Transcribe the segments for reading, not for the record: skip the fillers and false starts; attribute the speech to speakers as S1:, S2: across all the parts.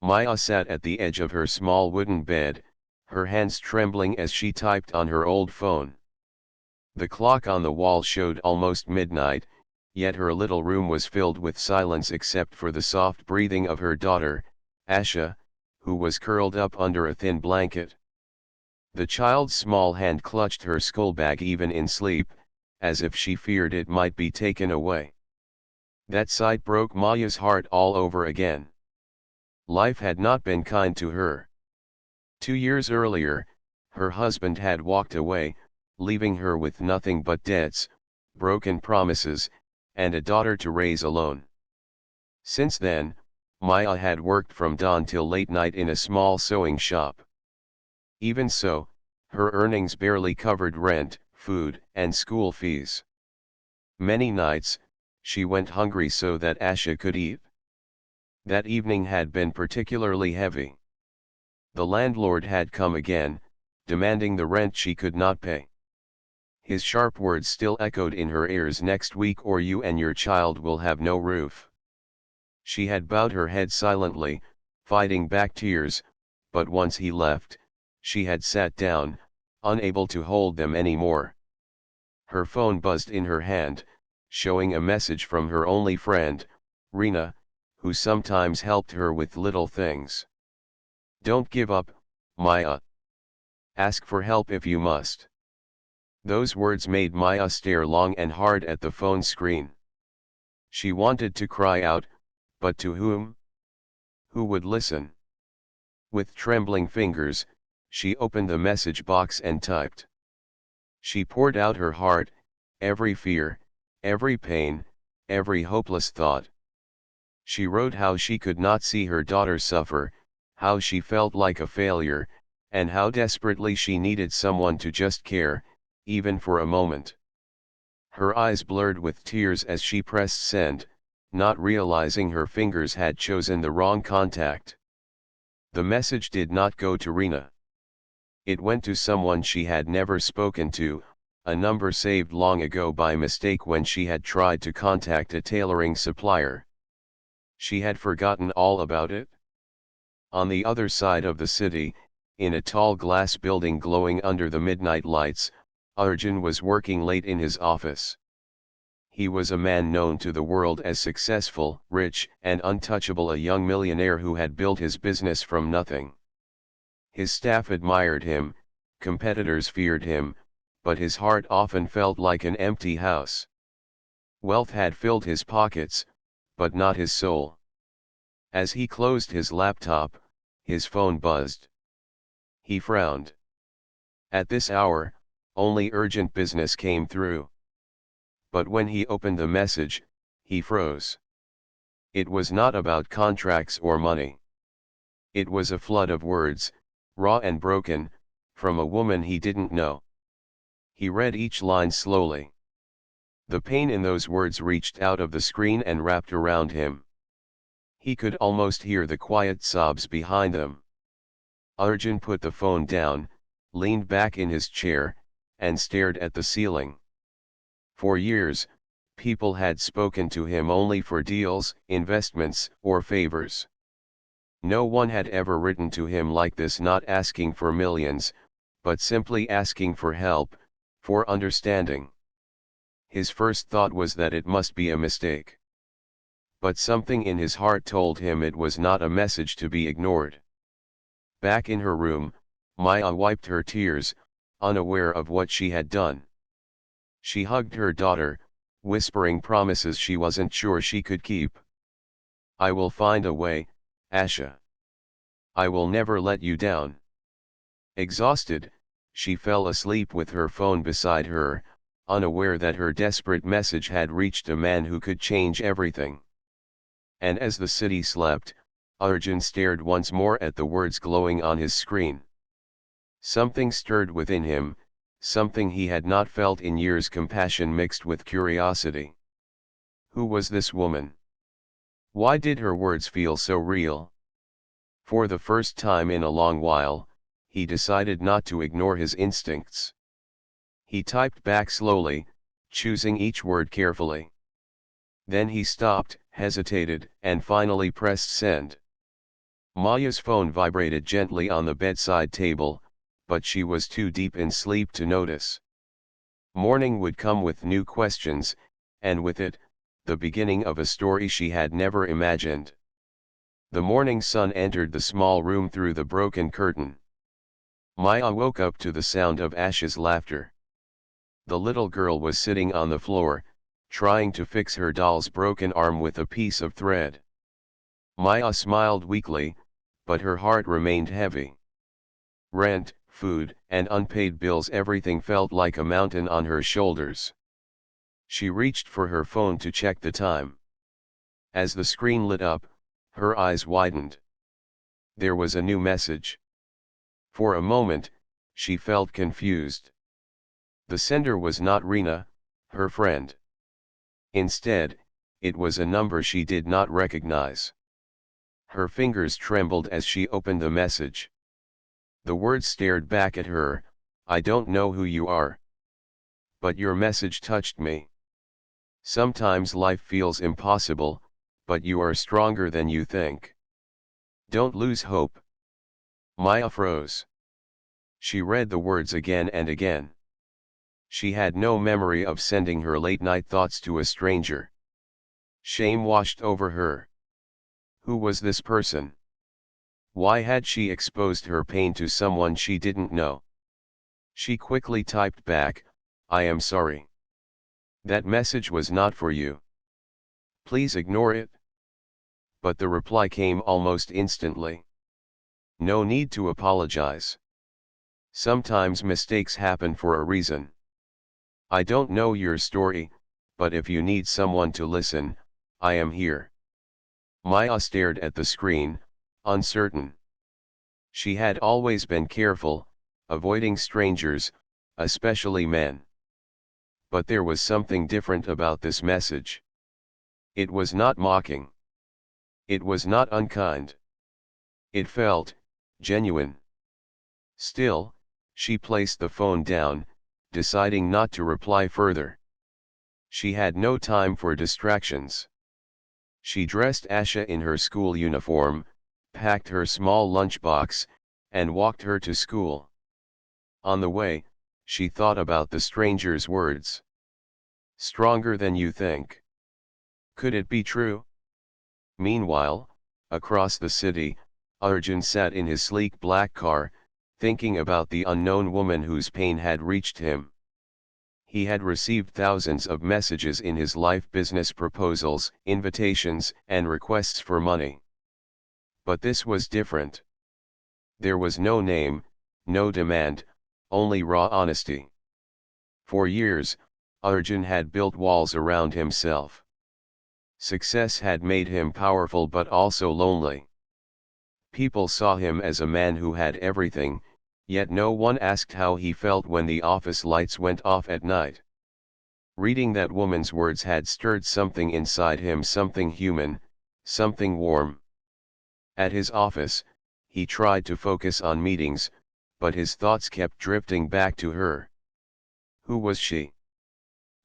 S1: Maya sat at the edge of her small wooden bed, her hands trembling as she typed on her old phone. The clock on the wall showed almost midnight, yet her little room was filled with silence except for the soft breathing of her daughter, Asha, who was curled up under a thin blanket. The child's small hand clutched her schoolbag even in sleep, as if she feared it might be taken away. That sight broke Maya's heart all over again. Life had not been kind to her. 2 years earlier, her husband had walked away, leaving her with nothing but debts, broken promises, and a daughter to raise alone. Since then, Maya had worked from dawn till late night in a small sewing shop. Even so, her earnings barely covered rent, food, and school fees. Many nights, she went hungry so that Asha could eat. That evening had been particularly heavy. The landlord had come again, demanding the rent she could not pay. His sharp words still echoed in her ears: "Next week or you and your child will have no roof." She had bowed her head silently, fighting back tears, but once he left, she had sat down, unable to hold them anymore. Her phone buzzed in her hand, showing a message from her only friend, Rina, who sometimes helped her with little things. "Don't give up, Maya. Ask for help if you must." Those words made Maya stare long and hard at the phone screen. She wanted to cry out, but to whom? Who would listen? With trembling fingers, she opened the message box and typed. She poured out her heart, every fear, every pain, every hopeless thought. She wrote how she could not see her daughter suffer, how she felt like a failure, and how desperately she needed someone to just care, even for a moment. Her eyes blurred with tears as she pressed send, not realizing her fingers had chosen the wrong contact. The message did not go to Rina. It went to someone she had never spoken to, a number saved long ago by mistake when she had tried to contact a tailoring supplier. She had forgotten all about it. On the other side of the city, in a tall glass building glowing under the midnight lights, Arjun was working late in his office. He was a man known to the world as successful, rich, and untouchable, a young millionaire who had built his business from nothing. His staff admired him, competitors feared him, but his heart often felt like an empty house. Wealth had filled his pockets, but not his soul. As he closed his laptop, his phone buzzed. He frowned. At this hour, only urgent business came through. But when he opened the message, he froze. It was not about contracts or money. It was a flood of words, raw and broken, from a woman he didn't know. He read each line slowly. The pain in those words reached out of the screen and wrapped around him. He could almost hear the quiet sobs behind them. Arjun put the phone down, leaned back in his chair, and stared at the ceiling. For years, people had spoken to him only for deals, investments, or favors. No one had ever written to him like this, not asking for millions, but simply asking for help, for understanding. His first thought was that it must be a mistake. But something in his heart told him it was not a message to be ignored. Back in her room, Maya wiped her tears, unaware of what she had done. She hugged her daughter, whispering promises she wasn't sure she could keep. "I will find a way, Asha. I will never let you down." Exhausted, she fell asleep with her phone beside her, unaware that her desperate message had reached a man who could change everything. And as the city slept, Arjun stared once more at the words glowing on his screen. Something stirred within him, something he had not felt in years: compassion mixed with curiosity. Who was this woman? Why did her words feel so real? For the first time in a long while, he decided not to ignore his instincts. He typed back slowly, choosing each word carefully. Then he stopped, hesitated, and finally pressed send. Maya's phone vibrated gently on the bedside table, but she was too deep in sleep to notice. Morning would come with new questions, and with it, the beginning of a story she had never imagined. The morning sun entered the small room through the broken curtain. Maya woke up to the sound of Ash's laughter. The little girl was sitting on the floor, trying to fix her doll's broken arm with a piece of thread. Maya smiled weakly, but her heart remained heavy. Rent, food, and unpaid bills, everything felt like a mountain on her shoulders. She reached for her phone to check the time. As the screen lit up, her eyes widened. There was a new message. For a moment, she felt confused. The sender was not Rena, her friend. Instead, it was a number she did not recognize. Her fingers trembled as she opened the message. The words stared back at her, "I don't know who you are. But your message touched me. Sometimes life feels impossible, but you are stronger than you think. Don't lose hope." Maya froze. She read the words again and again. She had no memory of sending her late-night thoughts to a stranger. Shame washed over her. Who was this person? Why had she exposed her pain to someone she didn't know? She quickly typed back, "I am sorry. That message was not for you. Please ignore it." But the reply came almost instantly. "No need to apologize. Sometimes mistakes happen for a reason. I don't know your story, but if you need someone to listen, I am here." Maya stared at the screen, uncertain. She had always been careful, avoiding strangers, especially men. But there was something different about this message. It was not mocking. It was not unkind. It felt genuine. Still, she placed the phone down, deciding not to reply further. She had no time for distractions. She dressed Asha in her school uniform, packed her small lunchbox, and walked her to school. On the way, she thought about the stranger's words. Stronger than you think. Could it be true? Meanwhile, across the city, Arjun sat in his sleek black car, thinking about the unknown woman whose pain had reached him. He had received thousands of messages in his life: business proposals, invitations, and requests for money. But this was different. There was no name, no demand, only raw honesty. For years, Arjun had built walls around himself. Success had made him powerful but also lonely. People saw him as a man who had everything, yet no one asked how he felt when the office lights went off at night. Reading that woman's words had stirred something inside him, something human, something warm. At his office, he tried to focus on meetings, but his thoughts kept drifting back to her. Who was she?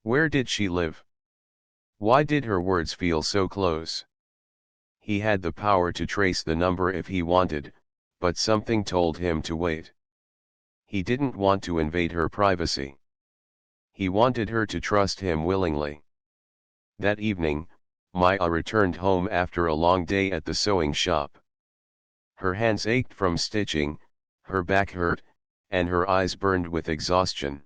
S1: Where did she live? Why did her words feel so close? He had the power to trace the number if he wanted, but something told him to wait. He didn't want to invade her privacy. He wanted her to trust him willingly. That evening, Maya returned home after a long day at the sewing shop. Her hands ached from stitching, her back hurt, and her eyes burned with exhaustion.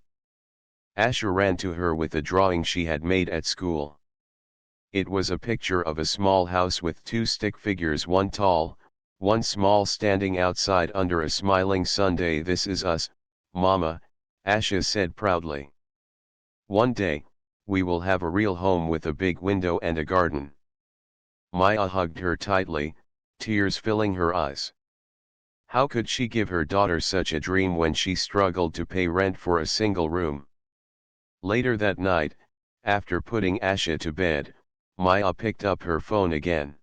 S1: Asha ran to her with a drawing she had made at school. It was a picture of a small house with two stick figures, one tall, one small, standing outside under a smiling Sunday. "This is us, Mama," Asha said proudly. "One day, we will have a real home with a big window and a garden." Maya hugged her tightly, tears filling her eyes. How could she give her daughter such a dream when she struggled to pay rent for a single room? Later that night, after putting Asha to bed, Maya picked up her phone again.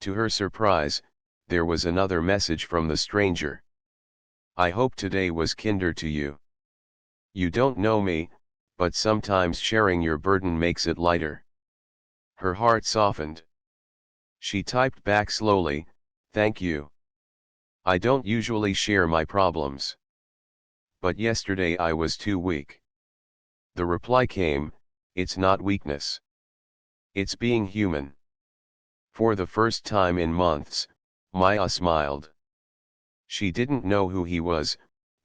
S1: To her surprise, there was another message from the stranger. "I hope today was kinder to you. You don't know me, but sometimes sharing your burden makes it lighter." Her heart softened. She typed back slowly, Thank you. I don't usually share my problems. But yesterday I was too weak. The reply came, it's not weakness. It's being human. For the first time in months, Maya smiled. She didn't know who he was,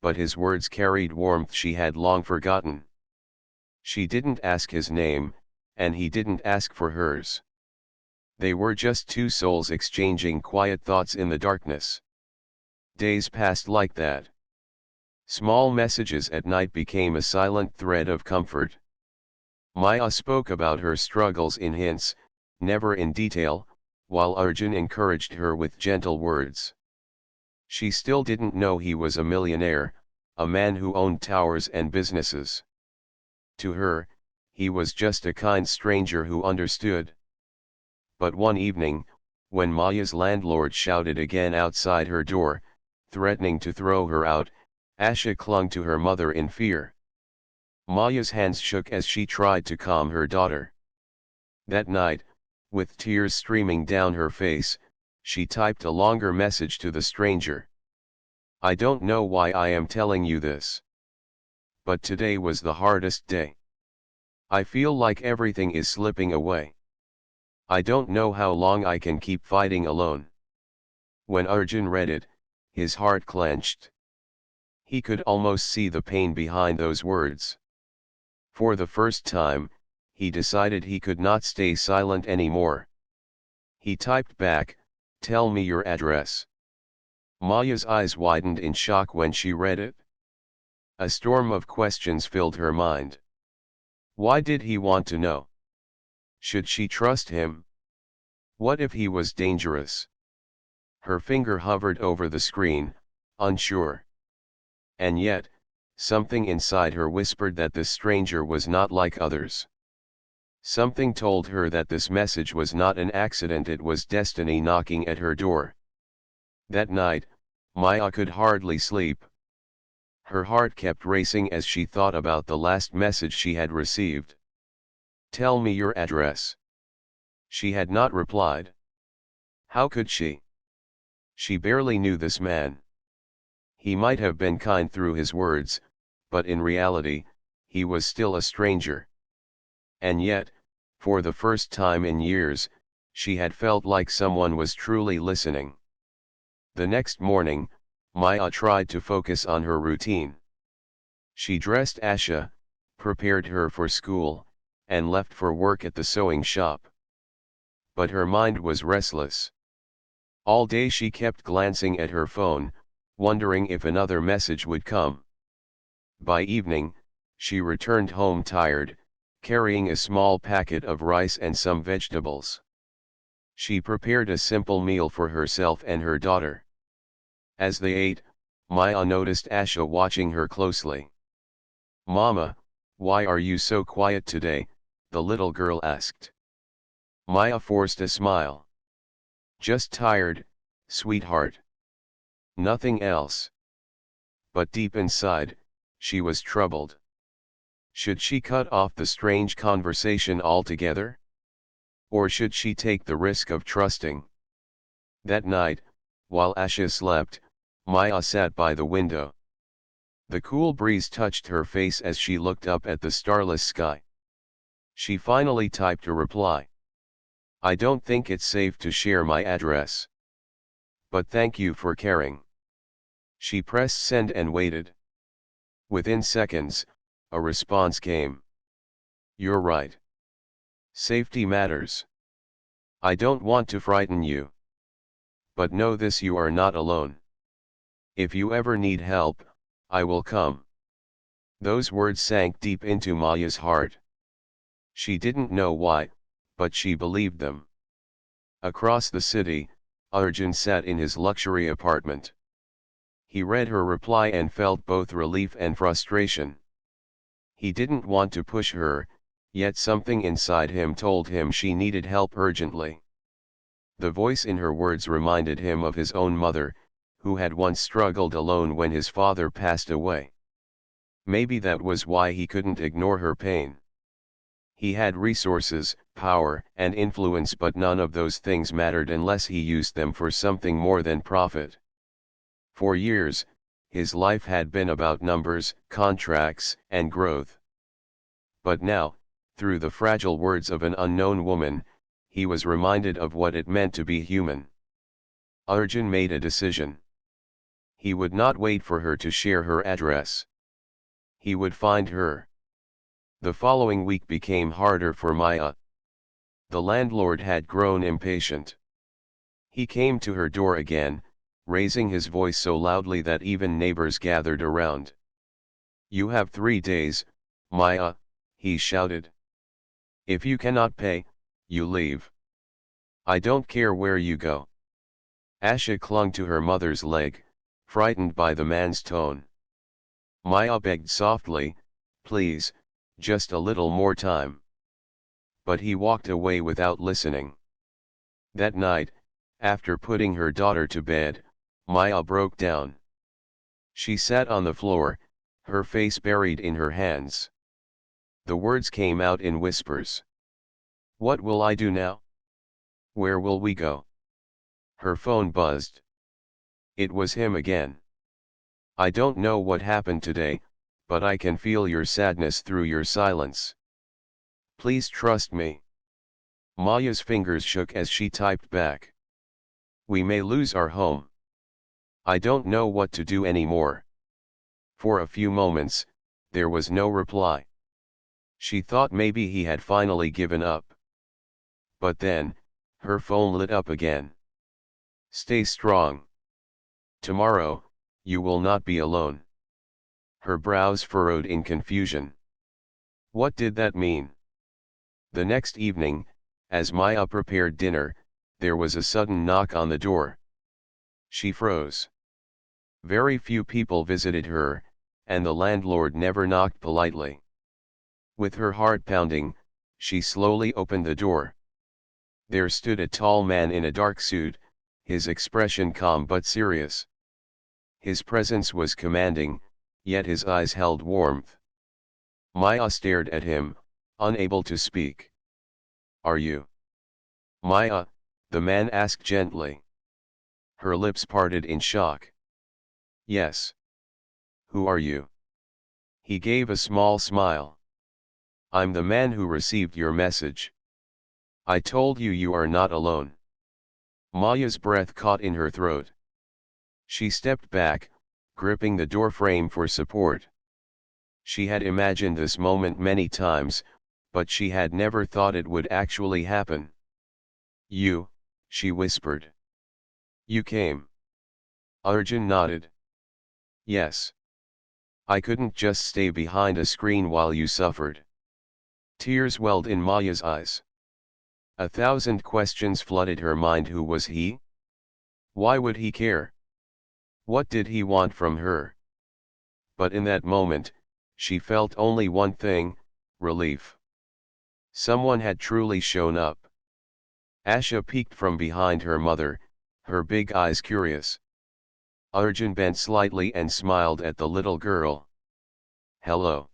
S1: but his words carried warmth she had long forgotten. She didn't ask his name, and he didn't ask for hers. They were just two souls exchanging quiet thoughts in the darkness. Days passed like that. Small messages at night became a silent thread of comfort. Maya spoke about her struggles in hints, never in detail, while Arjun encouraged her with gentle words. She still didn't know he was a millionaire, a man who owned towers and businesses. To her, he was just a kind stranger who understood. But one evening, when Maya's landlord shouted again outside her door, threatening to throw her out, Asha clung to her mother in fear. Maya's hands shook as she tried to calm her daughter. That night, with tears streaming down her face, she typed a longer message to the stranger. I don't know why I am telling you this. But today was the hardest day. I feel like everything is slipping away. I don't know how long I can keep fighting alone. When Arjun read it, his heart clenched. He could almost see the pain behind those words. For the first time, he decided he could not stay silent anymore. He typed back, "Tell me your address." Maya's eyes widened in shock when she read it. A storm of questions filled her mind. Why did he want to know? Should she trust him? What if he was dangerous? Her finger hovered over the screen, unsure. And yet, something inside her whispered that this stranger was not like others. Something told her that this message was not an accident, it was destiny knocking at her door. That night, Maya could hardly sleep. Her heart kept racing as she thought about the last message she had received. Tell me your address. She had not replied. How could she? She barely knew this man. He might have been kind through his words, but in reality, he was still a stranger. And yet, for the first time in years, she had felt like someone was truly listening. The next morning, Maya tried to focus on her routine. She dressed Asha, prepared her for school, and left for work at the sewing shop. But her mind was restless. All day she kept glancing at her phone, wondering if another message would come. By evening, she returned home tired, carrying a small packet of rice and some vegetables. She prepared a simple meal for herself and her daughter. As they ate, Maya noticed Asha watching her closely. "Mama, why are you so quiet today?" the little girl asked. Maya forced a smile. "Just tired, sweetheart. Nothing else." But deep inside, she was troubled. Should she cut off the strange conversation altogether? Or should she take the risk of trusting? That night, while Asha slept, Maya sat by the window. The cool breeze touched her face as she looked up at the starless sky. She finally typed a reply. I don't think it's safe to share my address. But thank you for caring. She pressed send and waited. Within seconds, a response came. You're right. Safety matters. I don't want to frighten you. But know this, you are not alone. If you ever need help, I will come. Those words sank deep into Maya's heart. She didn't know why, but she believed them. Across the city, Arjun sat in his luxury apartment. He read her reply and felt both relief and frustration. He didn't want to push her, yet something inside him told him she needed help urgently. The voice in her words reminded him of his own mother, who had once struggled alone when his father passed away. Maybe that was why he couldn't ignore her pain. He had resources, power, and influence, but none of those things mattered unless he used them for something more than profit. For years, his life had been about numbers, contracts, and growth. But now, through the fragile words of an unknown woman, he was reminded of what it meant to be human. Arjun made a decision. He would not wait for her to share her address. He would find her. The following week became harder for Maya. The landlord had grown impatient. He came to her door again, raising his voice so loudly that even neighbors gathered around. "You have 3 days, Maya," he shouted. "If you cannot pay, you leave. I don't care where you go." Asha clung to her mother's leg, frightened by the man's tone. Maya begged softly, "Please, just a little more time." But he walked away without listening. That night, after putting her daughter to bed, Maya broke down. She sat on the floor, her face buried in her hands. The words came out in whispers. "What will I do now? Where will we go?" Her phone buzzed. It was him again. "I don't know what happened today, but I can feel your sadness through your silence. Please trust me." Maya's fingers shook as she typed back. "We may lose our home. I don't know what to do anymore." For a few moments, there was no reply. She thought maybe he had finally given up. But then, her phone lit up again. "Stay strong. Tomorrow, you will not be alone." Her brows furrowed in confusion. What did that mean? The next evening, as Maya prepared dinner, there was a sudden knock on the door. She froze. Very few people visited her, and the landlord never knocked politely. With her heart pounding, she slowly opened the door. There stood a tall man in a dark suit, his expression calm but serious. His presence was commanding, yet his eyes held warmth. Maya stared at him, unable to speak. "Are you Maya?" the man asked gently. Her lips parted in shock. "Yes." "Who are you?" He gave a small smile. "I'm the man who received your message. I told you you are not alone." Maya's breath caught in her throat. She stepped back, gripping the doorframe for support. She had imagined this moment many times, but she had never thought it would actually happen. "You," she whispered. "You came." Arjun nodded. "Yes. I couldn't just stay behind a screen while you suffered." Tears welled in Maya's eyes. 1,000 questions flooded her mind. Who was he? Why would he care? What did he want from her? But in that moment, she felt only one thing: relief. Someone had truly shown up. Asha peeked from behind her mother, her big eyes curious. Arjun bent slightly and smiled at the little girl. "Hello.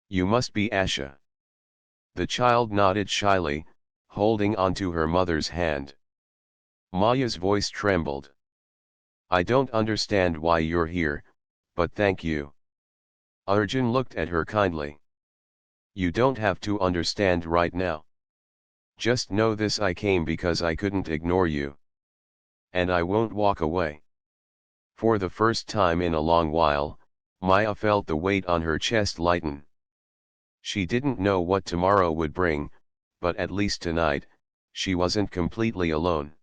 S1: You must be Asha." The child nodded shyly, holding onto her mother's hand. Maya's voice trembled. "I don't understand why you're here, but thank you." Arjun looked at her kindly. "You don't have to understand right now. Just know this: I came because I couldn't ignore you. And I won't walk away." For the first time in a long while, Maya felt the weight on her chest lighten. She didn't know what tomorrow would bring, but at least tonight, she wasn't completely alone.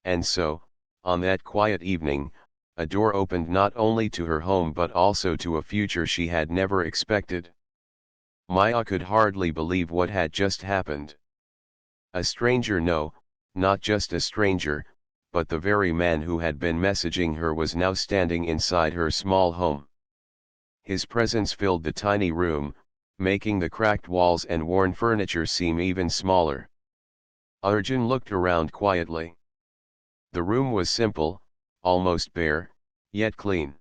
S1: And so, on that quiet evening, a door opened not only to her home but also to a future she had never expected. Maya could hardly believe what had just happened. A stranger, no, not just a stranger, but the very man who had been messaging her was now standing inside her small home. His presence filled the tiny room, making the cracked walls and worn furniture seem even smaller. Arjun looked around quietly. The room was simple, almost bare, yet clean.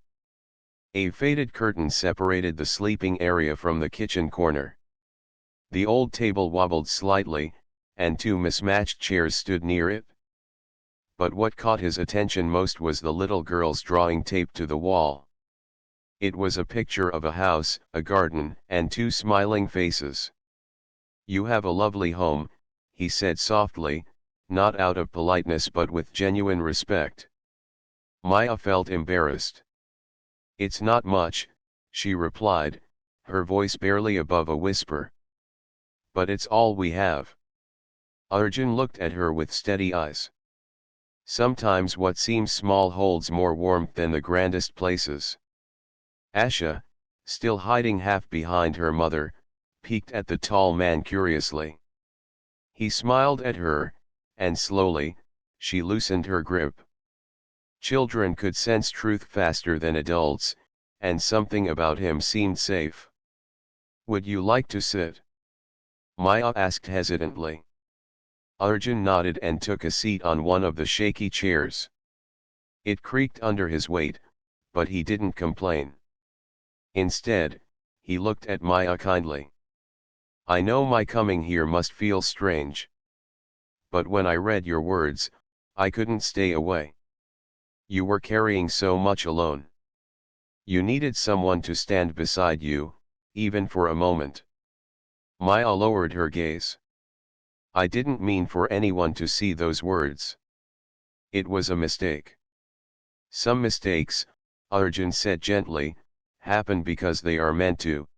S1: A faded curtain separated the sleeping area from the kitchen corner. The old table wobbled slightly, and two mismatched chairs stood near it. But what caught his attention most was the little girl's drawing taped to the wall. It was a picture of a house, a garden, and two smiling faces. "You have a lovely home," he said softly, not out of politeness but with genuine respect. Maya felt embarrassed. "It's not much," she replied, her voice barely above a whisper. "But it's all we have." Arjun looked at her with steady eyes. Sometimes what seems small holds more warmth than the grandest places. Asha, still hiding half behind her mother, peeked at the tall man curiously. He smiled at her, and slowly, she loosened her grip. Children could sense truth faster than adults, and something about him seemed safe. "Would you like to sit?" Maya asked hesitantly. Arjun nodded and took a seat on one of the shaky chairs. It creaked under his weight, but he didn't complain. Instead, he looked at Maya kindly. "I know my coming here must feel strange. But when I read your words, I couldn't stay away. You were carrying so much alone. You needed someone to stand beside you, even for a moment." Maya lowered her gaze. "I didn't mean for anyone to see those words. It was a mistake." "Some mistakes," Arjun said gently, "happen because they are meant to."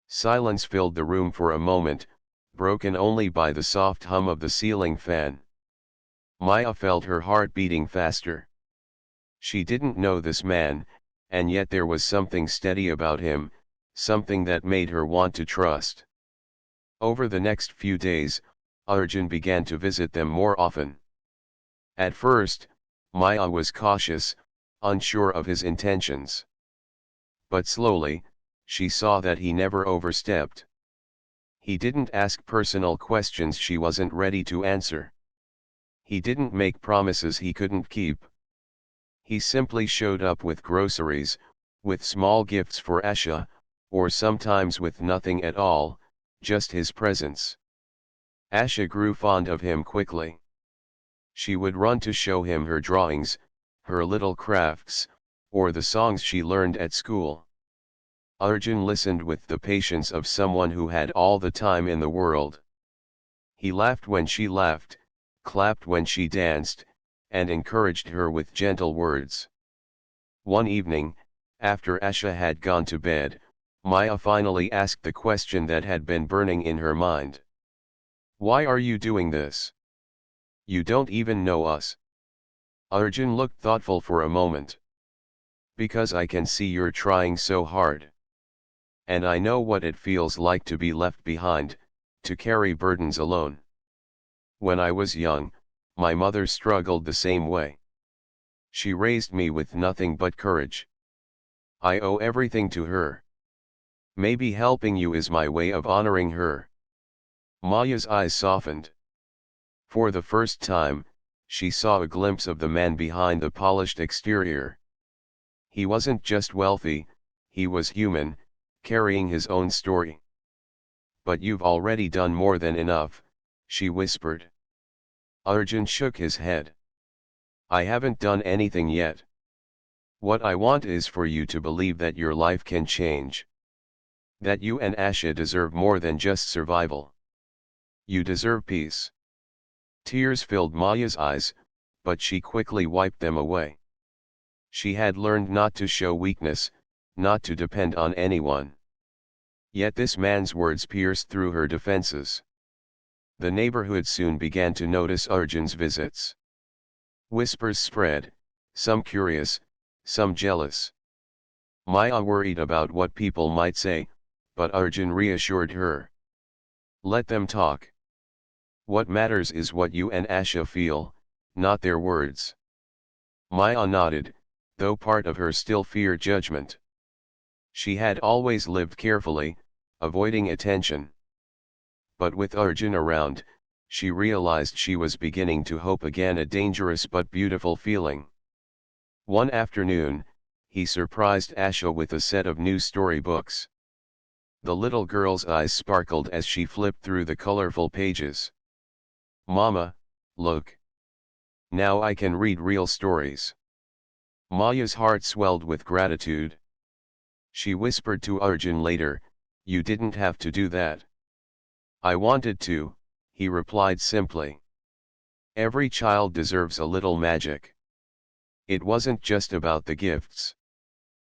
S1: Silence filled the room for a moment, broken only by the soft hum of the ceiling fan. Maya felt her heart beating faster. She didn't know this man, and yet there was something steady about him, something that made her want to trust. Over the next few days, Arjun began to visit them more often. At first, Maya was cautious, unsure of his intentions. But slowly, she saw that he never overstepped. He didn't ask personal questions she wasn't ready to answer. He didn't make promises he couldn't keep. He simply showed up with groceries, with small gifts for Asha, or sometimes with nothing at all, just his presence. Asha grew fond of him quickly. She would run to show him her drawings, her little crafts, or the songs she learned at school. Arjun listened with the patience of someone who had all the time in the world. He laughed when she laughed, clapped when she danced, and encouraged her with gentle words. One evening, after Asha had gone to bed, Maya finally asked the question that had been burning in her mind. "Why are you doing this? You don't even know us." Arjun looked thoughtful for a moment. "Because I can see you're trying so hard. And I know what it feels like to be left behind, to carry burdens alone. When I was young, my mother struggled the same way. She raised me with nothing but courage. I owe everything to her. Maybe helping you is my way of honoring her." Maya's eyes softened. For the first time, she saw a glimpse of the man behind the polished exterior. He wasn't just wealthy, he was human, carrying his own story. "But you've already done more than enough," she whispered. Arjun shook his head. "I haven't done anything yet. What I want is for you to believe that your life can change. That you and Asha deserve more than just survival. You deserve peace." Tears filled Maya's eyes, but she quickly wiped them away. She had learned not to show weakness, not to depend on anyone. Yet this man's words pierced through her defenses. The neighborhood soon began to notice Arjun's visits. Whispers spread, some curious, some jealous. Maya worried about what people might say, but Arjun reassured her. "Let them talk. What matters is what you and Asha feel, not their words." Maya nodded, though part of her still feared judgment. She had always lived carefully, avoiding attention. But with Arjun around, she realized she was beginning to hope again, a dangerous but beautiful feeling. One afternoon, he surprised Asha with a set of new storybooks. The little girl's eyes sparkled as she flipped through the colorful pages. "Mama, look. Now I can read real stories." Maya's heart swelled with gratitude. She whispered to Arjun later, "You didn't have to do that." "I wanted to," he replied simply. Every child deserves a little magic. It wasn't just about the gifts.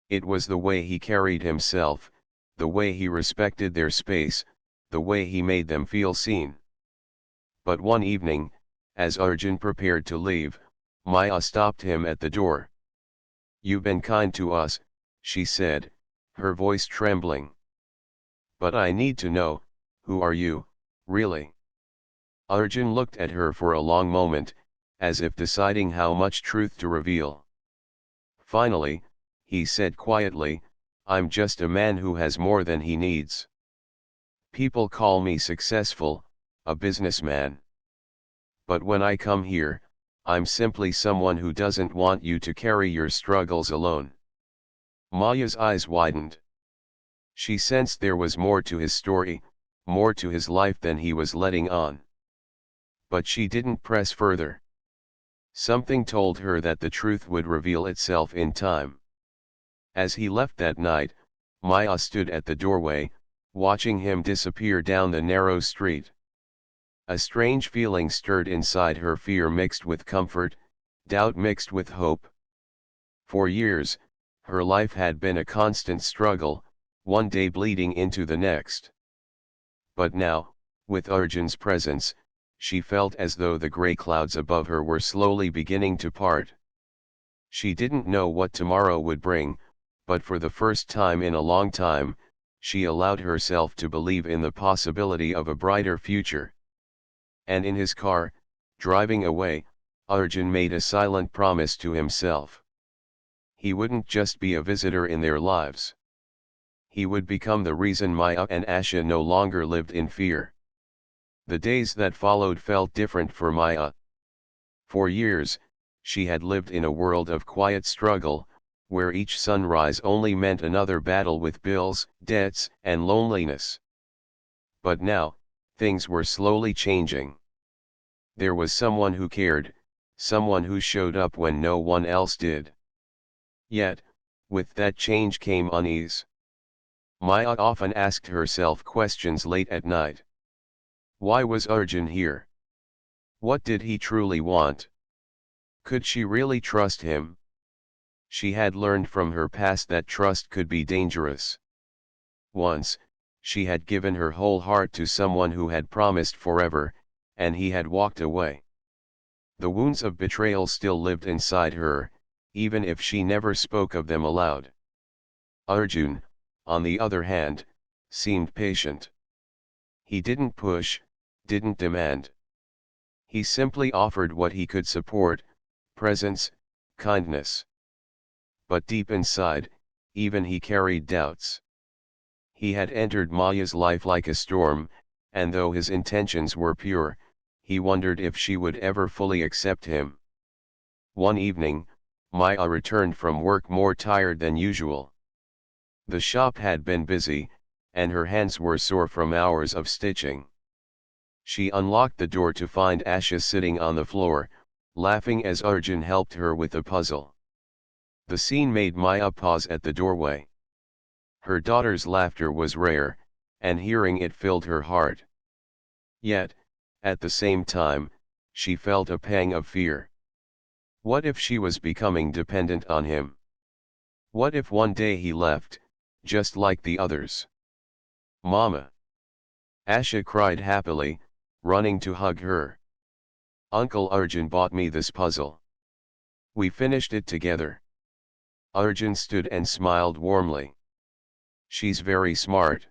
S1: It was the way he carried himself, the way he respected their space, the way he made them feel seen. But one evening, as Arjun prepared to leave, Maya stopped him at the door. "You've been kind to us," she said, her voice trembling. "But I need to know, who are you, really?" Arjun looked at her for a long moment, as if deciding how much truth to reveal. Finally, he said quietly, "I'm just a man who has more than he needs. People call me successful, a businessman. But when I come here, I'm simply someone who doesn't want you to carry your struggles alone." Maya's eyes widened. She sensed there was more to his story, more to his life than he was letting on. But she didn't press further. Something told her that the truth would reveal itself in time. As he left that night, Maya stood at the doorway, watching him disappear down the narrow street. A strange feeling stirred inside her, fear mixed with comfort, doubt mixed with hope. For years, her life had been a constant struggle, one day bleeding into the next. But now, with Arjun's presence, she felt as though the gray clouds above her were slowly beginning to part. She didn't know what tomorrow would bring, but for the first time in a long time, she allowed herself to believe in the possibility of a brighter future. And in his car, driving away, Arjun made a silent promise to himself. He wouldn't just be a visitor in their lives. He would become the reason Maya and Asha no longer lived in fear. The days that followed felt different for Maya. For years, she had lived in a world of quiet struggle, where each sunrise only meant another battle with bills, debts, and loneliness. But now, things were slowly changing. There was someone who cared, someone who showed up when no one else did. Yet, with that change came unease. Maya often asked herself questions late at night. Why was Arjun here? What did he truly want? Could she really trust him? She had learned from her past that trust could be dangerous. Once, she had given her whole heart to someone who had promised forever, and he had walked away. The wounds of betrayal still lived inside her, even if she never spoke of them aloud. Arjun, on the other hand, seemed patient. He didn't push, didn't demand. He simply offered what he could support: presence, kindness. But deep inside, even he carried doubts. He had entered Maya's life like a storm, and though his intentions were pure, he wondered if she would ever fully accept him. One evening, Maya returned from work more tired than usual. The shop had been busy, and her hands were sore from hours of stitching. She unlocked the door to find Asha sitting on the floor, laughing as Arjun helped her with a puzzle. The scene made Maya pause at the doorway. Her daughter's laughter was rare, and hearing it filled her heart. Yet, at the same time, she felt a pang of fear. What if she was becoming dependent on him? What if one day he left, just like the others? "Mama!" Asha cried happily, running to hug her. "Uncle Arjun bought me this puzzle. We finished it together." Arjun stood and smiled warmly. "She's very smart.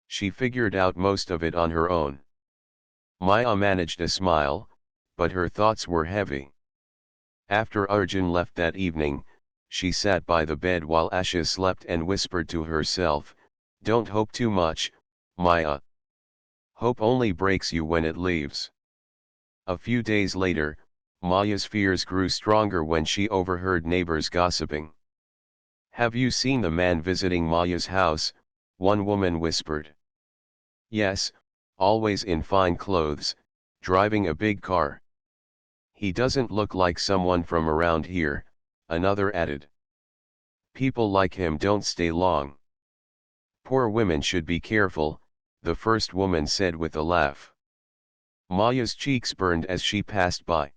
S1: She figured out most of it on her own." Maya managed a smile, but her thoughts were heavy. After Arjun left that evening, she sat by the bed while Asha slept and whispered to herself, "Don't hope too much, Maya. Hope only breaks you when it leaves." A few days later, Maya's fears grew stronger when she overheard neighbors gossiping. "Have you seen the man visiting Maya's house?" one woman whispered. Yes, always in fine clothes, driving a big car. He doesn't look like someone from around here, another added. People like him don't stay long. Poor women should be careful, the first woman said with a laugh. Maya's cheeks burned as she passed by.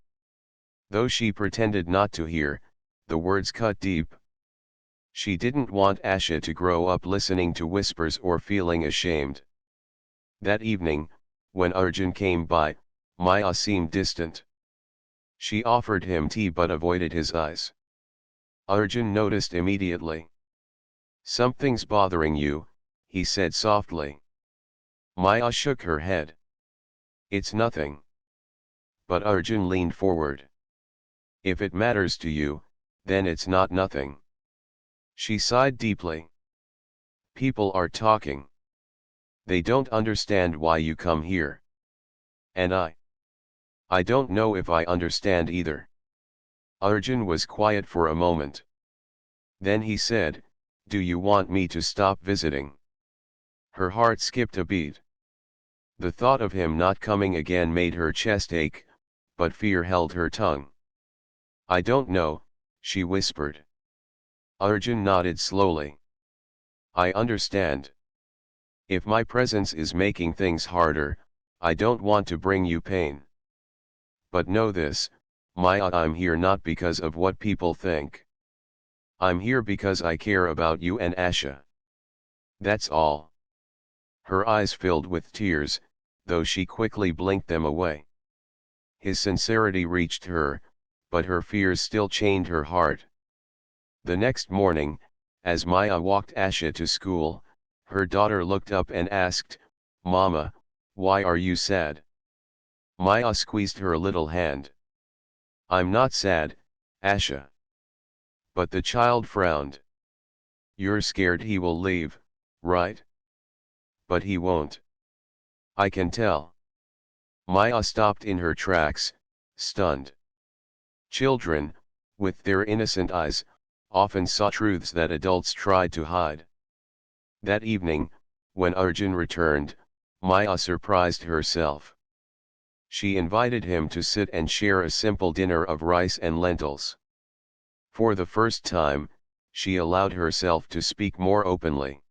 S1: Though she pretended not to hear, the words cut deep. She didn't want Asha to grow up listening to whispers or feeling ashamed. That evening, when Arjun came by, Maya seemed distant. She offered him tea but avoided his eyes. Arjun noticed immediately. Something's bothering you, he said softly. Maya shook her head. It's nothing. But Arjun leaned forward. If it matters to you, then it's not nothing. She sighed deeply. People are talking. They don't understand why you come here. And I don't know if I understand either. Arjun was quiet for a moment. Then he said, do you want me to stop visiting? Her heart skipped a beat. The thought of him not coming again made her chest ache, but fear held her tongue. I don't know, she whispered. Arjun nodded slowly. I understand. If my presence is making things harder, I don't want to bring you pain. But know this, Maya, I'm here not because of what people think. I'm here because I care about you and Asha. That's all. Her eyes filled with tears, though she quickly blinked them away. His sincerity reached her, but her fears still chained her heart. The next morning, as Maya walked Asha to school, her daughter looked up and asked, Mama, why are you sad? Maya squeezed her little hand. I'm not sad, Asha. But the child frowned. You're scared he will leave, right? But he won't. I can tell. Maya stopped in her tracks, stunned. Children, with their innocent eyes, often saw truths that adults tried to hide. That evening, when Arjun returned, Maya surprised herself. She invited him to sit and share a simple dinner of rice and lentils. For the first time, she allowed herself to speak more openly.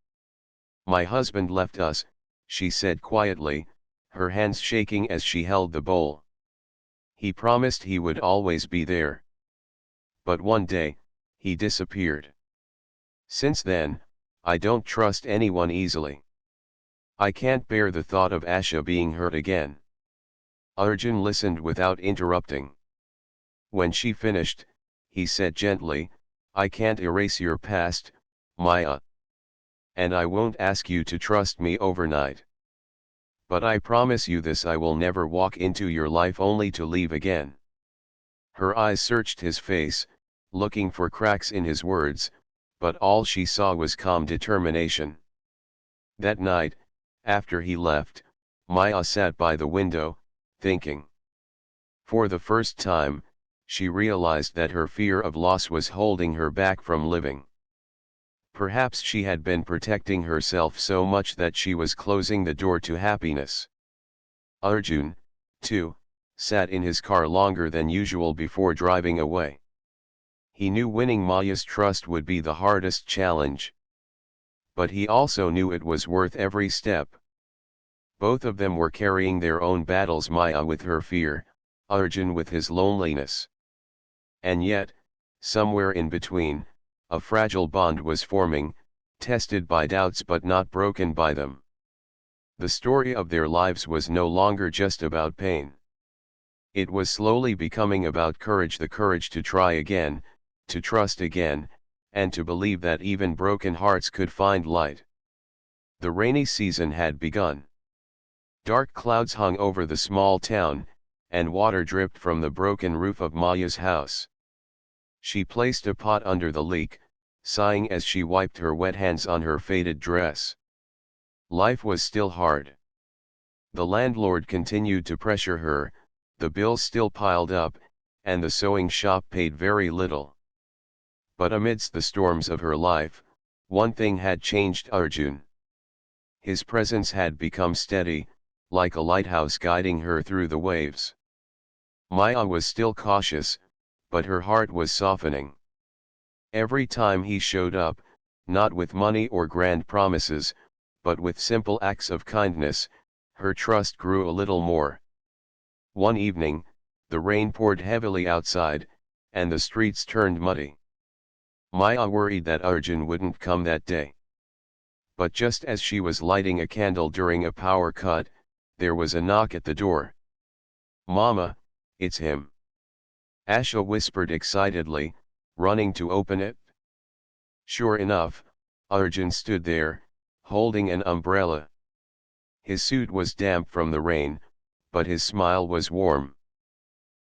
S1: My husband left us, she said quietly, her hands shaking as she held the bowl. He promised he would always be there. But one day, he disappeared. Since then, I don't trust anyone easily. I can't bear the thought of Asha being hurt again. Arjun listened without interrupting. When she finished, he said gently, I can't erase your past, Maya. And I won't ask you to trust me overnight. But I promise you this, I will never walk into your life only to leave again. Her eyes searched his face, looking for cracks in his words, but all she saw was calm determination. That night, after he left, Maya sat by the window, thinking. For the first time, she realized that her fear of loss was holding her back from living. Perhaps she had been protecting herself so much that she was closing the door to happiness. Arjun, too, sat in his car longer than usual before driving away. He knew winning Maya's trust would be the hardest challenge. But he also knew it was worth every step. Both of them were carrying their own battles, Maya with her fear, Arjun with his loneliness. And yet, somewhere in between, a fragile bond was forming, tested by doubts but not broken by them. The story of their lives was no longer just about pain. It was slowly becoming about courage, the courage to try again, to trust again, and to believe that even broken hearts could find light. The rainy season had begun. Dark clouds hung over the small town, and water dripped from the broken roof of Maya's house. She placed a pot under the leak, sighing as she wiped her wet hands on her faded dress. Life was still hard. The landlord continued to pressure her, the bills still piled up, and the sewing shop paid very little. But amidst the storms of her life, one thing had changed: Arjun. His presence had become steady, like a lighthouse guiding her through the waves. Maya was still cautious, but her heart was softening. Every time he showed up, not with money or grand promises, but with simple acts of kindness, her trust grew a little more. One evening, the rain poured heavily outside, and the streets turned muddy. Maya worried that Arjun wouldn't come that day. But just as she was lighting a candle during a power cut, there was a knock at the door. "Mama, it's him," Asha whispered excitedly, running to open it. Sure enough, Arjun stood there, holding an umbrella. His suit was damp from the rain, but his smile was warm.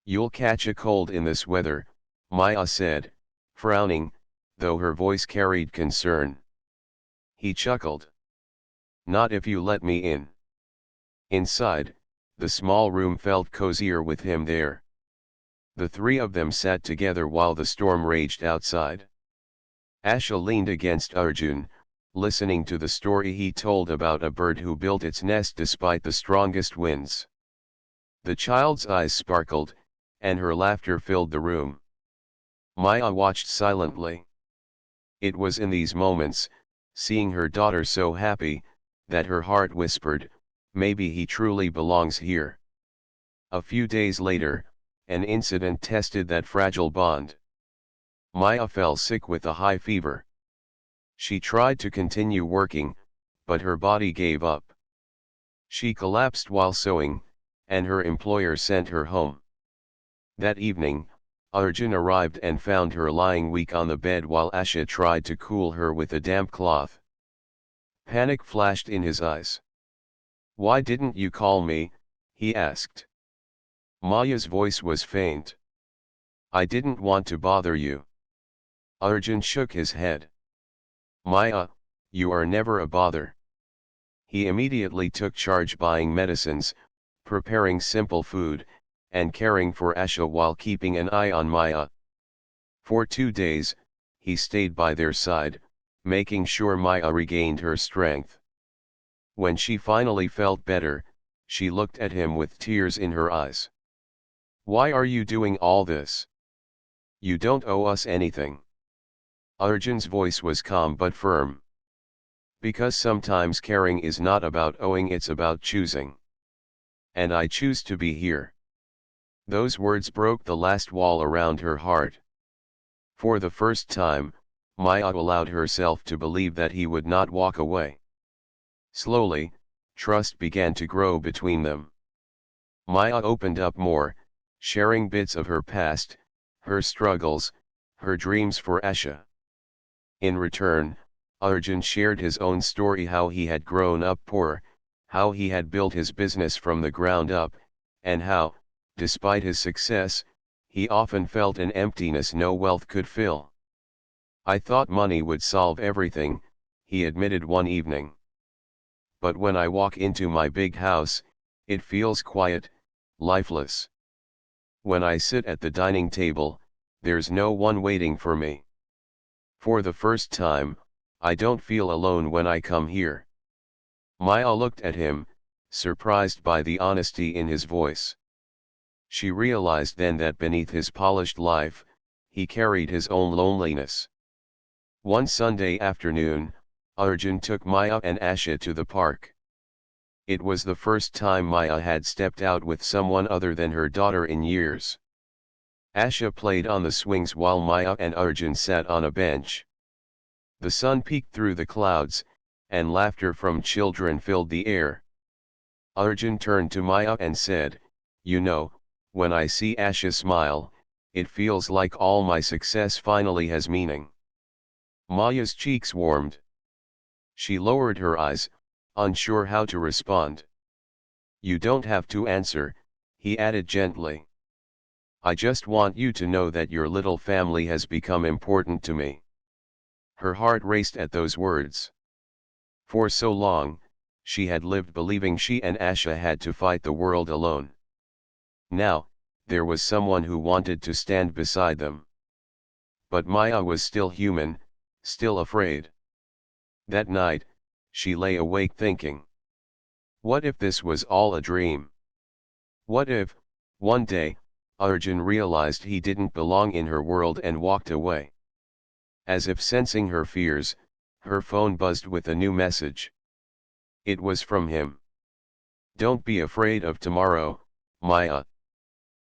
S1: "You'll catch a cold in this weather," Maya said, frowning, though her voice carried concern. He chuckled. "Not if you let me in." Inside, the small room felt cozier with him there. The three of them sat together while the storm raged outside. Asha leaned against Arjun, listening to the story he told about a bird who built its nest despite the strongest winds. The child's eyes sparkled, and her laughter filled the room. Maya watched silently. It was in these moments, seeing her daughter so happy, that her heart whispered, maybe he truly belongs here. A few days later, an incident tested that fragile bond. Maya fell sick with a high fever. She tried to continue working, but her body gave up. She collapsed while sewing, and her employer sent her home. That evening, Arjun arrived and found her lying weak on the bed while Asha tried to cool her with a damp cloth. Panic flashed in his eyes. "Why didn't you call me?" he asked. Maya's voice was faint. "I didn't want to bother you." Arjun shook his head. "Maya, you are never a bother." He immediately took charge, buying medicines, preparing simple food, and caring for Asha while keeping an eye on Maya. For 2 days, he stayed by their side, making sure Maya regained her strength. When she finally felt better, she looked at him with tears in her eyes. "Why are you doing all this? You don't owe us anything." Arjun's voice was calm but firm. "Because sometimes caring is not about owing, it's about choosing. And I choose to be here." Those words broke the last wall around her heart. For the first time, Maya allowed herself to believe that he would not walk away. Slowly, trust began to grow between them. Maya opened up more, sharing bits of her past, her struggles, her dreams for Asha. In return, Arjun shared his own story, how he had grown up poor, how he had built his business from the ground up, and how, despite his success, he often felt an emptiness no wealth could fill. "I thought money would solve everything," he admitted one evening. "But when I walk into my big house, it feels quiet, lifeless. When I sit at the dining table, there's no one waiting for me. For the first time, I don't feel alone when I come here." Maya looked at him, surprised by the honesty in his voice. She realized then that beneath his polished life, he carried his own loneliness. One Sunday afternoon, Arjun took Maya and Asha to the park. It was the first time Maya had stepped out with someone other than her daughter in years. Asha played on the swings while Maya and Arjun sat on a bench. The sun peeked through the clouds, and laughter from children filled the air. Arjun turned to Maya and said, "You know, when I see Asha smile, it feels like all my success finally has meaning." Maya's cheeks warmed. She lowered her eyes, unsure how to respond. "You don't have to answer," he added gently. "I just want you to know that your little family has become important to me." Her heart raced at those words. For so long, she had lived believing she and Asha had to fight the world alone. Now, there was someone who wanted to stand beside them. But Maya was still human, still afraid. That night, she lay awake thinking. What if this was all a dream? What if, one day, Arjun realized he didn't belong in her world and walked away? As if sensing her fears, her phone buzzed with a new message. It was from him. Don't be afraid of tomorrow, Maya.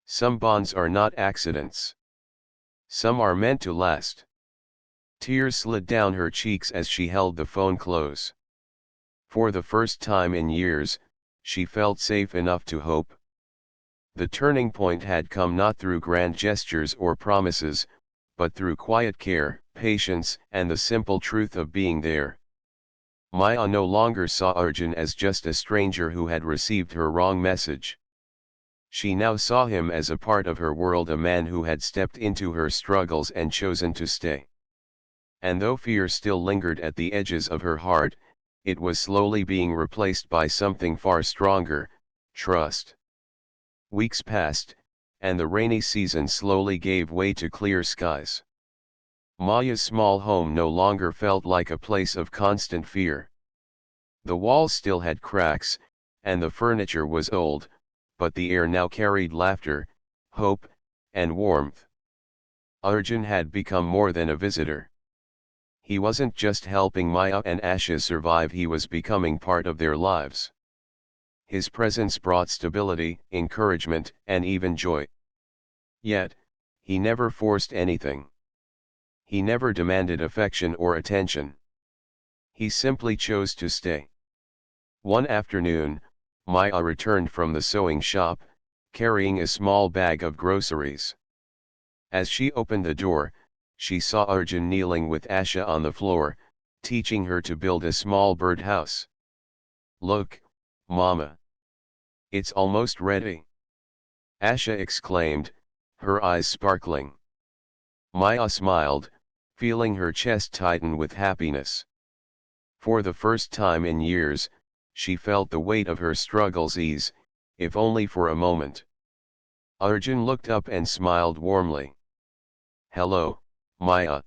S1: Some bonds are not accidents. Some are meant to last. Tears slid down her cheeks as she held the phone close. For the first time in years, she felt safe enough to hope. The turning point had come not through grand gestures or promises, but through quiet care, patience, and the simple truth of being there. Maya no longer saw Arjun as just a stranger who had received her wrong message. She now saw him as a part of her world, a man who had stepped into her struggles and chosen to stay. And though fear still lingered at the edges of her heart, it was slowly being replaced by something far stronger: trust. Weeks passed, and the rainy season slowly gave way to clear skies. Maya's small home no longer felt like a place of constant fear. The walls still had cracks, and the furniture was old, but the air now carried laughter, hope, and warmth. Arjun had become more than a visitor. He wasn't just helping Maya and Asha survive, he was becoming part of their lives. His presence brought stability, encouragement, and even joy. Yet, he never forced anything. He never demanded affection or attention. He simply chose to stay. One afternoon, Maya returned from the sewing shop, carrying a small bag of groceries. As she opened the door, she saw Arjun kneeling with Asha on the floor, teaching her to build a small birdhouse. "Look, Mama. It's almost ready," Asha exclaimed, her eyes sparkling. Maya smiled, feeling her chest tighten with happiness. For the first time in years, she felt the weight of her struggles ease, if only for a moment. Arjun looked up and smiled warmly. "Hello, Maya.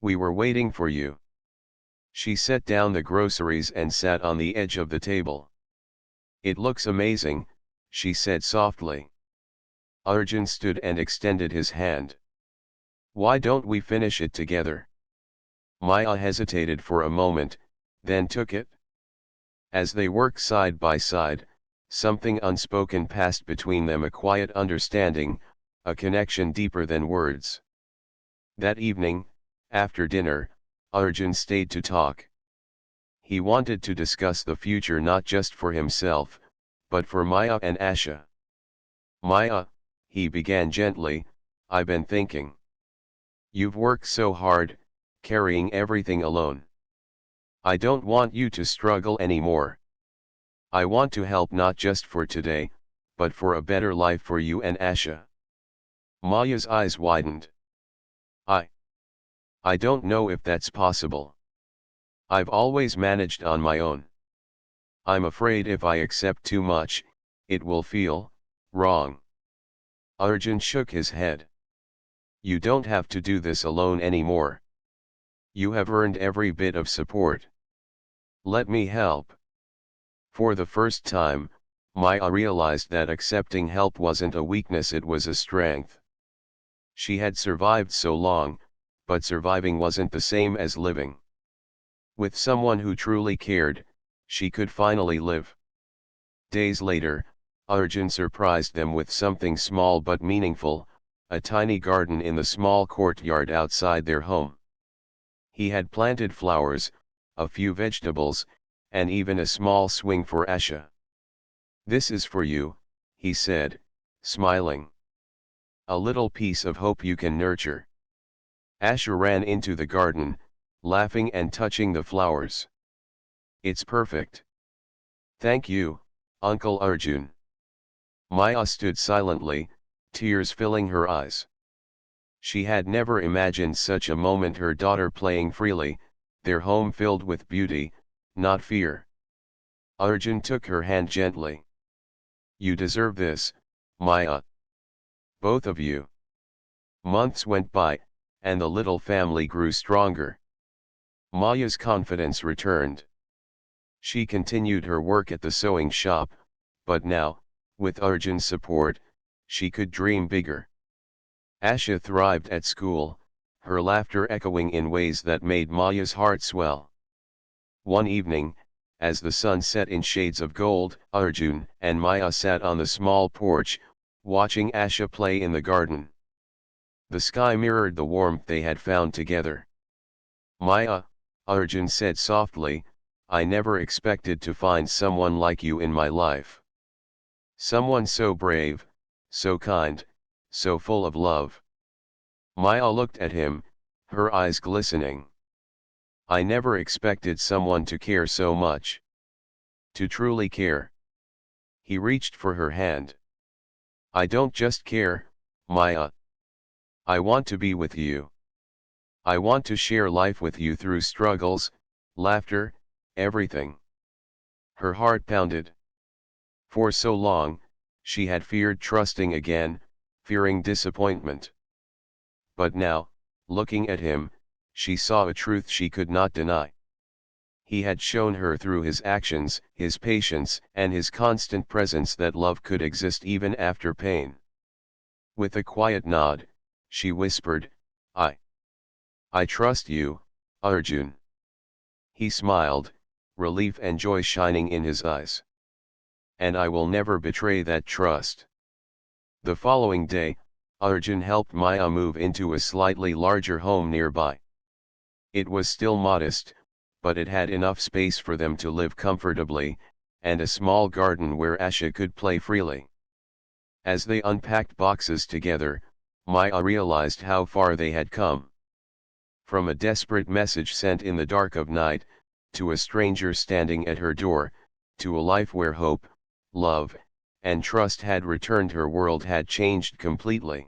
S1: We were waiting for you." She set down the groceries and sat on the edge of the table. "It looks amazing," she said softly. Arjun stood and extended his hand. "Why don't we finish it together?" Maya hesitated for a moment, then took it. As they worked side by side, something unspoken passed between them, a quiet understanding, a connection deeper than words. That evening, after dinner, Arjun stayed to talk. He wanted to discuss the future not just for himself, but for Maya and Asha. "Maya," he began gently, "I've been thinking. You've worked so hard, carrying everything alone. I don't want you to struggle anymore. I want to help not just for today, but for a better life for you and Asha." Maya's eyes widened. I don't know if that's possible. I've always managed on my own. I'm afraid if I accept too much, it will feel wrong." Arjun shook his head. "You don't have to do this alone anymore. You have earned every bit of support. Let me help." For the first time, Maya realized that accepting help wasn't a weakness, it was a strength. She had survived so long, but surviving wasn't the same as living. With someone who truly cared, she could finally live. Days later, Arjun surprised them with something small but meaningful: a tiny garden in the small courtyard outside their home. He had planted flowers, a few vegetables, and even a small swing for Asha. "This is for you," he said, smiling. "A little piece of hope you can nurture." Asha ran into the garden, laughing and touching the flowers. "It's perfect. Thank you, Uncle Arjun." Maya stood silently, tears filling her eyes. She had never imagined such a moment, her daughter playing freely, their home filled with beauty, not fear. Arjun took her hand gently. "You deserve this, Maya. Both of you." Months went by, and the little family grew stronger. Maya's confidence returned. She continued her work at the sewing shop, but now, with Arjun's support, she could dream bigger. Asha thrived at school, her laughter echoing in ways that made Maya's heart swell. One evening, as the sun set in shades of gold, Arjun and Maya sat on the small porch, watching Asha play in the garden. The sky mirrored the warmth they had found together. Maya, Arjun said softly, I never expected to find someone like you in my life. Someone so brave, so kind, so full of love. Maya looked at him, her eyes glistening. I never expected someone to care so much. To truly care. He reached for her hand. I don't just care, Maya. I want to be with you. I want to share life with you through struggles, laughter, everything. Her heart pounded. For so long, she had feared trusting again, fearing disappointment. But now, looking at him, she saw a truth she could not deny. He had shown her through his actions, his patience, and his constant presence that love could exist even after pain. With a quiet nod, she whispered, I trust you, Arjun. He smiled, relief and joy shining in his eyes. And I will never betray that trust. The following day, Arjun helped Maya move into a slightly larger home nearby. It was still modest, but it had enough space for them to live comfortably, and a small garden where Asha could play freely. As they unpacked boxes together, Maya realized how far they had come. From a desperate message sent in the dark of night, to a stranger standing at her door, to a life where hope, love, and trust had returned, her world had changed completely.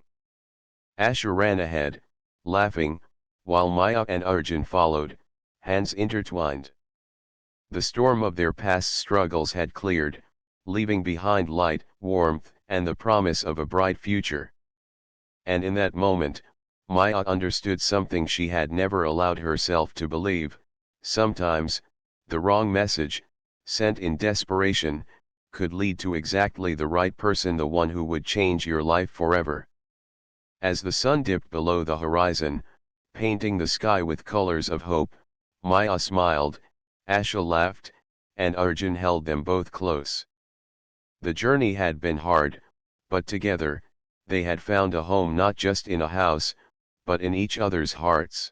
S1: Asha ran ahead, laughing, while Maya and Arjun followed, hands intertwined. The storm of their past struggles had cleared, leaving behind light, warmth, and the promise of a bright future. And in that moment, Maya understood something she had never allowed herself to believe. Sometimes, the wrong message, sent in desperation, could lead to exactly the right person, the one who would change your life forever. As the sun dipped below the horizon, painting the sky with colors of hope, Maya smiled, Asha laughed, and Arjun held them both close. The journey had been hard, but together, they had found a home not just in a house, but in each other's hearts.